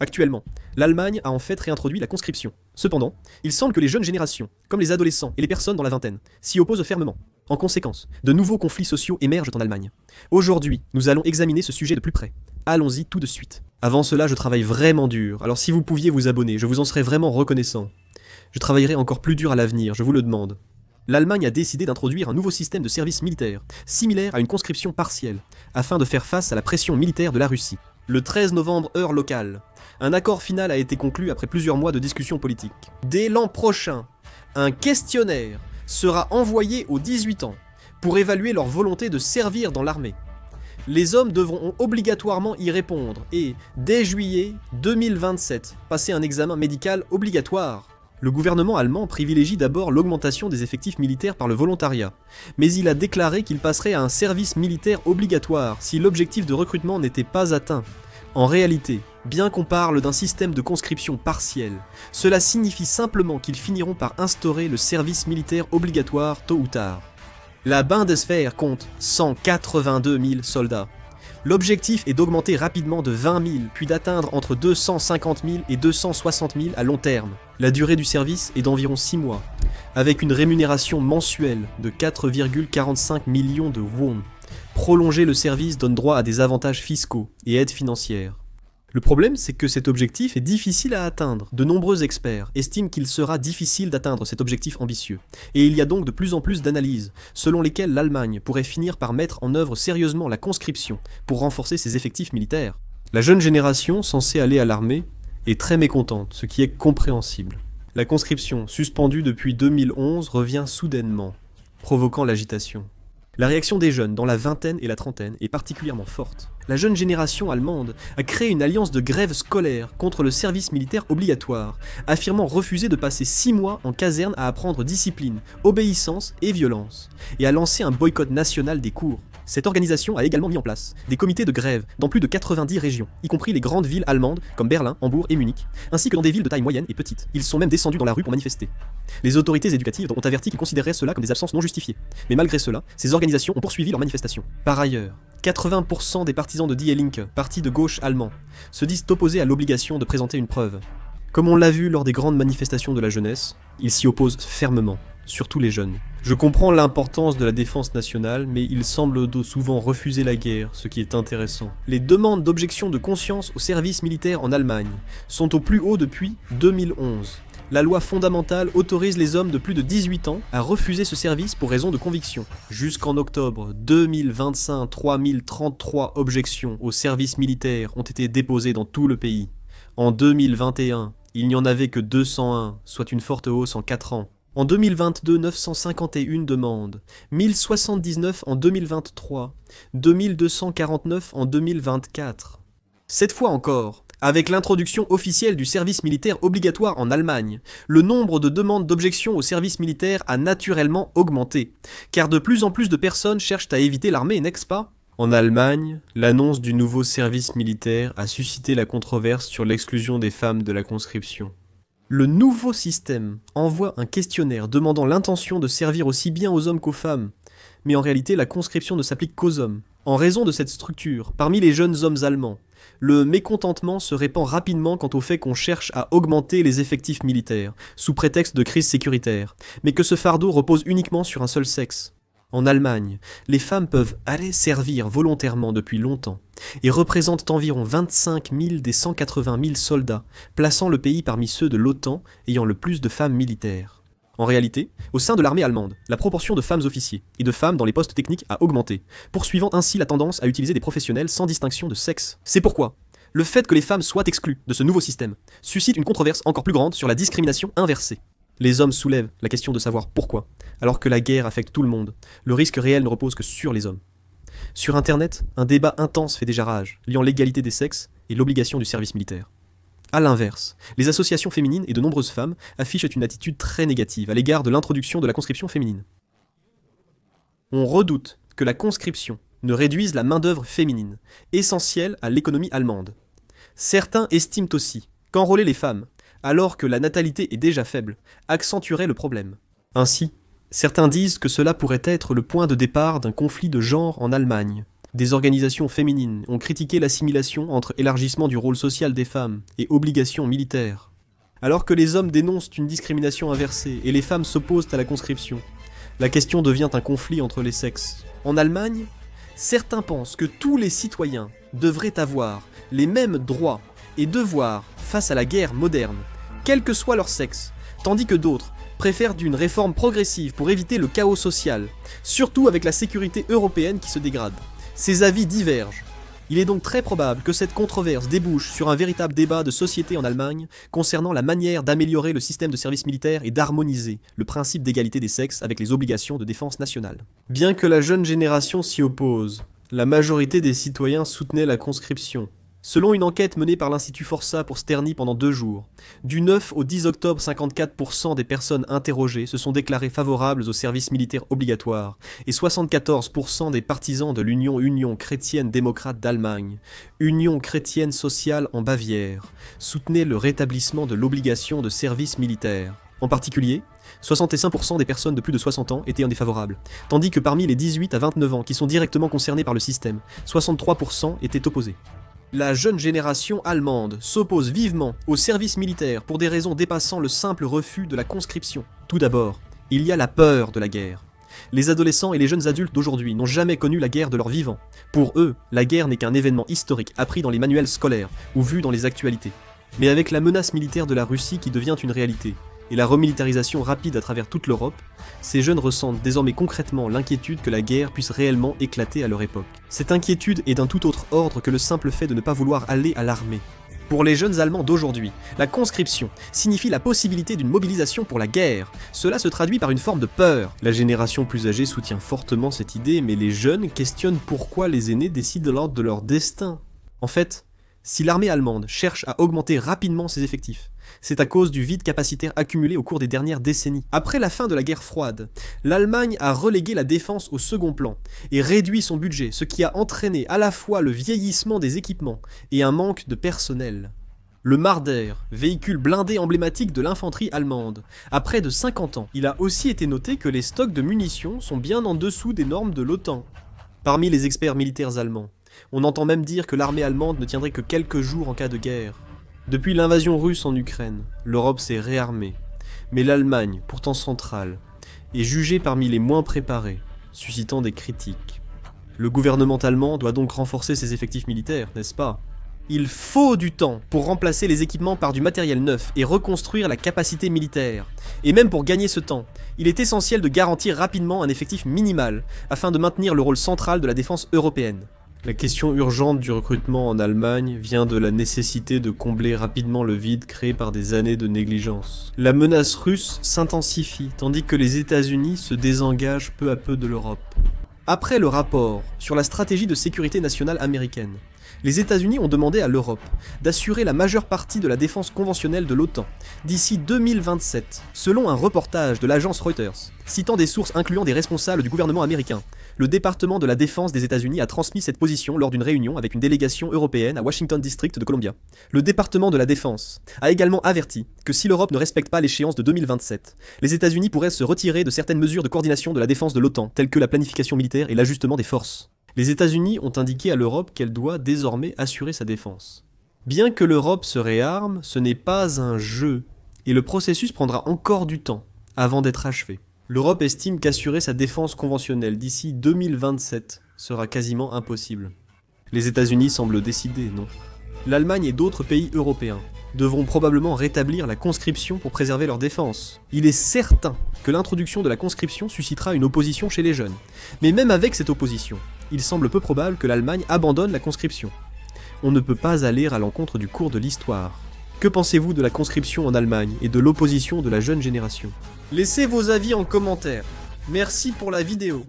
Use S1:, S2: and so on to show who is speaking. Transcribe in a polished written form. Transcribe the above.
S1: Actuellement, l'Allemagne a en fait réintroduit la conscription. Cependant, il semble que les jeunes générations, comme les adolescents et les personnes dans la vingtaine, s'y opposent fermement. En conséquence, de nouveaux conflits sociaux émergent en Allemagne. Aujourd'hui, nous allons examiner ce sujet de plus près. Allons-y tout de suite. Avant cela, je travaille vraiment dur, alors si vous pouviez vous abonner, je vous en serais vraiment reconnaissant. Je travaillerai encore plus dur à l'avenir, je vous le demande. L'Allemagne a décidé d'introduire un nouveau système de service militaire, similaire à une conscription partielle, afin de faire face à la pression militaire de la Russie. Le 13 novembre, heure locale, un accord final a été conclu après plusieurs mois de discussions politiques. Dès l'an prochain, un questionnaire sera envoyé aux 18 ans pour évaluer leur volonté de servir dans l'armée. Les hommes devront obligatoirement y répondre et, dès juillet 2027, passer un examen médical obligatoire. Le gouvernement allemand privilégie d'abord l'augmentation des effectifs militaires par le volontariat, mais il a déclaré qu'il passerait à un service militaire obligatoire si l'objectif de recrutement n'était pas atteint. En réalité, bien qu'on parle d'un système de conscription partiel, cela signifie simplement qu'ils finiront par instaurer le service militaire obligatoire tôt ou tard. La Bundeswehr compte 182 000 soldats. L'objectif est d'augmenter rapidement de 20 000, puis d'atteindre entre 250 000 et 260 000 à long terme. La durée du service est d'environ 6 mois, avec une rémunération mensuelle de 4,45 millions de won. Prolonger le service donne droit à des avantages fiscaux et aides financières. Le problème, c'est que cet objectif est difficile à atteindre. De nombreux experts estiment qu'il sera difficile d'atteindre cet objectif ambitieux. Et il y a donc de plus en plus d'analyses, selon lesquelles l'Allemagne pourrait finir par mettre en œuvre sérieusement la conscription pour renforcer ses effectifs militaires. La jeune génération, censée aller à l'armée, est très mécontente, ce qui est compréhensible. La conscription, suspendue depuis 2011, revient soudainement, provoquant l'agitation. La réaction des jeunes dans la vingtaine et la trentaine est particulièrement forte. La jeune génération allemande a créé une alliance de grève scolaire contre le service militaire obligatoire, affirmant refuser de passer 6 mois en caserne à apprendre discipline, obéissance et violence, et a lancé un boycott national des cours. Cette organisation a également mis en place des comités de grève dans plus de 90 régions, y compris les grandes villes allemandes comme Berlin, Hambourg et Munich, ainsi que dans des villes de taille moyenne et petite. Ils sont même descendus dans la rue pour manifester. Les autorités éducatives ont averti qu'ils considéraient cela comme des absences non justifiées. Mais malgré cela, ces organisations ont poursuivi leurs manifestations. Par ailleurs, 80% des partisans de Die Linke, parti de gauche allemand, se disent opposés à l'obligation de présenter une preuve. Comme on l'a vu lors des grandes manifestations de la jeunesse, ils s'y opposent fermement, surtout les jeunes. Je comprends l'importance de la défense nationale, mais ils semblent souvent refuser la guerre, ce qui est intéressant. Les demandes d'objection de conscience au service militaire en Allemagne sont au plus haut depuis 2011. La loi fondamentale autorise les hommes de plus de 18 ans à refuser ce service pour raison de conviction. Jusqu'en octobre 2025, 3033 objections au service militaire ont été déposées dans tout le pays. En 2021, il n'y en avait que 201, soit une forte hausse en 4 ans. En 2022, 951 demandes, 1079 en 2023, 2249 en 2024. Cette fois encore, avec l'introduction officielle du service militaire obligatoire en Allemagne, le nombre de demandes d'objection au service militaire a naturellement augmenté, car de plus en plus de personnes cherchent à éviter l'armée, n'est-ce pas ? En Allemagne, l'annonce du nouveau service militaire a suscité la controverse sur l'exclusion des femmes de la conscription. Le nouveau système envoie un questionnaire demandant l'intention de servir aussi bien aux hommes qu'aux femmes, mais en réalité la conscription ne s'applique qu'aux hommes. En raison de cette structure, parmi les jeunes hommes allemands, le mécontentement se répand rapidement quant au fait qu'on cherche à augmenter les effectifs militaires, sous prétexte de crise sécuritaire, mais que ce fardeau repose uniquement sur un seul sexe. En Allemagne, les femmes peuvent aller servir volontairement depuis longtemps et représentent environ 25 000 des 180 000 soldats, plaçant le pays parmi ceux de l'OTAN ayant le plus de femmes militaires. En réalité, au sein de l'armée allemande, la proportion de femmes officiers et de femmes dans les postes techniques a augmenté, poursuivant ainsi la tendance à utiliser des professionnels sans distinction de sexe. C'est pourquoi le fait que les femmes soient exclues de ce nouveau système suscite une controverse encore plus grande sur la discrimination inversée. Les hommes soulèvent la question de savoir pourquoi, alors que la guerre affecte tout le monde. Le risque réel ne repose que sur les hommes. Sur Internet, un débat intense fait déjà rage, liant l'égalité des sexes et l'obligation du service militaire. A l'inverse, les associations féminines et de nombreuses femmes affichent une attitude très négative à l'égard de l'introduction de la conscription féminine. On redoute que la conscription ne réduise la main-d'œuvre féminine, essentielle à l'économie allemande. Certains estiment aussi qu'enrôler les femmes, alors que la natalité est déjà faible, accentuerait le problème. Ainsi, certains disent que cela pourrait être le point de départ d'un conflit de genre en Allemagne. Des organisations féminines ont critiqué l'assimilation entre élargissement du rôle social des femmes et obligation militaire. Alors que les hommes dénoncent une discrimination inversée et les femmes s'opposent à la conscription, la question devient un conflit entre les sexes. En Allemagne, certains pensent que tous les citoyens devraient avoir les mêmes droits et devoirs face à la guerre moderne, quel que soit leur sexe, tandis que d'autres préfèrent d'une réforme progressive pour éviter le chaos social, surtout avec la sécurité européenne qui se dégrade. Ces avis divergent. Il est donc très probable que cette controverse débouche sur un véritable débat de société en Allemagne concernant la manière d'améliorer le système de service militaire et d'harmoniser le principe d'égalité des sexes avec les obligations de défense nationale. Bien que la jeune génération s'y oppose, la majorité des citoyens soutenait la conscription. Selon une enquête menée par l'Institut Força pour Sterny pendant 2 jours, du 9 au 10 octobre, 54% des personnes interrogées se sont déclarées favorables au service militaire obligatoire et 74% des partisans de l'Union chrétienne démocrate d'Allemagne, Union chrétienne sociale en Bavière, soutenaient le rétablissement de l'obligation de service militaire. En particulier, 65% des personnes de plus de 60 ans étaient indéfavorables, tandis que parmi les 18 à 29 ans qui sont directement concernés par le système, 63% étaient opposés. La jeune génération allemande s'oppose vivement au service militaire pour des raisons dépassant le simple refus de la conscription. Tout d'abord, il y a la peur de la guerre. Les adolescents et les jeunes adultes d'aujourd'hui n'ont jamais connu la guerre de leur vivant. Pour eux, la guerre n'est qu'un événement historique appris dans les manuels scolaires ou vu dans les actualités. Mais avec la menace militaire de la Russie qui devient une réalité, et la remilitarisation rapide à travers toute l'Europe, ces jeunes ressentent désormais concrètement l'inquiétude que la guerre puisse réellement éclater à leur époque. Cette inquiétude est d'un tout autre ordre que le simple fait de ne pas vouloir aller à l'armée. Pour les jeunes Allemands d'aujourd'hui, la conscription signifie la possibilité d'une mobilisation pour la guerre. Cela se traduit par une forme de peur. La génération plus âgée soutient fortement cette idée, mais les jeunes questionnent pourquoi les aînés décident de l'ordre de leur destin. En fait, si l'armée allemande cherche à augmenter rapidement ses effectifs, c'est à cause du vide capacitaire accumulé au cours des dernières décennies. Après la fin de la guerre froide, l'Allemagne a relégué la défense au second plan et réduit son budget, ce qui a entraîné à la fois le vieillissement des équipements et un manque de personnel. Le Marder, véhicule blindé emblématique de l'infanterie allemande, a près de 50 ans. Il a aussi été noté que les stocks de munitions sont bien en dessous des normes de l'OTAN. Parmi les experts militaires allemands, on entend même dire que l'armée allemande ne tiendrait que quelques jours en cas de guerre. Depuis l'invasion russe en Ukraine, l'Europe s'est réarmée, mais l'Allemagne, pourtant centrale, est jugée parmi les moins préparées, suscitant des critiques. Le gouvernement allemand doit donc renforcer ses effectifs militaires, n'est-ce pas ? Il faut du temps pour remplacer les équipements par du matériel neuf et reconstruire la capacité militaire. Et même pour gagner ce temps, il est essentiel de garantir rapidement un effectif minimal, afin de maintenir le rôle central de la défense européenne. La question urgente du recrutement en Allemagne vient de la nécessité de combler rapidement le vide créé par des années de négligence. La menace russe s'intensifie, tandis que les États-Unis se désengagent peu à peu de l'Europe. Après le rapport sur la stratégie de sécurité nationale américaine, les États-Unis ont demandé à l'Europe d'assurer la majeure partie de la défense conventionnelle de l'OTAN d'ici 2027, selon un reportage de l'agence Reuters, citant des sources incluant des responsables du gouvernement américain. Le département de la défense des États-Unis a transmis cette position lors d'une réunion avec une délégation européenne à Washington District de Columbia. Le département de la défense a également averti que si l'Europe ne respecte pas l'échéance de 2027, les États-Unis pourraient se retirer de certaines mesures de coordination de la défense de l'OTAN, telles que la planification militaire et l'ajustement des forces. Les États-Unis ont indiqué à l'Europe qu'elle doit désormais assurer sa défense. Bien que l'Europe se réarme, ce n'est pas un jeu, et le processus prendra encore du temps avant d'être achevé. L'Europe estime qu'assurer sa défense conventionnelle d'ici 2027 sera quasiment impossible. Les États-Unis semblent décidés, non ? L'Allemagne et d'autres pays européens devront probablement rétablir la conscription pour préserver leur défense. Il est certain que l'introduction de la conscription suscitera une opposition chez les jeunes. Mais même avec cette opposition, il semble peu probable que l'Allemagne abandonne la conscription. On ne peut pas aller à l'encontre du cours de l'histoire. Que pensez-vous de la conscription en Allemagne et de l'opposition de la jeune génération ? Laissez vos avis en commentaire. Merci pour la vidéo.